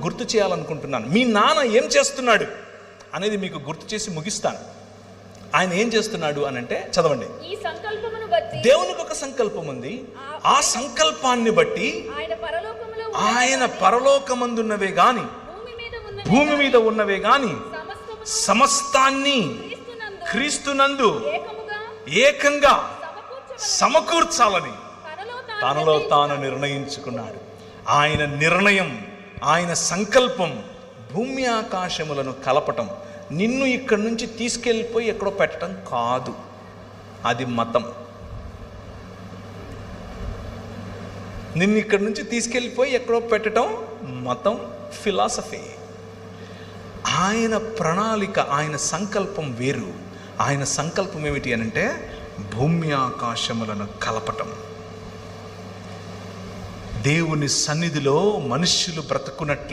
గుర్తు చేయాలనుకుంటున్నాను. మీ నాన్న ఏం చేస్తున్నాడు అనేది మీకు గుర్తు చేసి ముగిస్తాను. ఆయన ఏం చేస్తున్నాడు అని అంటే, చదవండి. దేవునికి ఒక సంకల్పం ఉంది. ఆ సంకల్పాన్ని బట్టి ఆయన పరలోకమందున్నవే గాని భూమి మీద ఉన్నవే గాని సమస్తాన్ని క్రీస్తునందు ఏకంగా సమకూర్చాలని తనలో తాను నిర్ణయించుకున్నాడు. ఆయన నిర్ణయం, ఆయన సంకల్పం భూమి ఆకాశములను కలపటం. నిన్ను ఇక్కడి నుంచి తీసుకెళ్ళిపోయి ఎక్కడో పెట్టడం కాదు, అది మతం. నిన్ను ఇక్కడి నుంచి తీసుకెళ్ళిపోయి ఎక్కడో పెట్టడం మతం, ఫిలాసఫీ. ఆయన ప్రణాళిక, ఆయన సంకల్పం వేరు. ఆయన సంకల్పం ఏమిటి అనంటే భూమి ఆకాశములను కలపటం. దేవుని సన్నిధిలో మనుష్యులు బ్రతుకున్నట్లు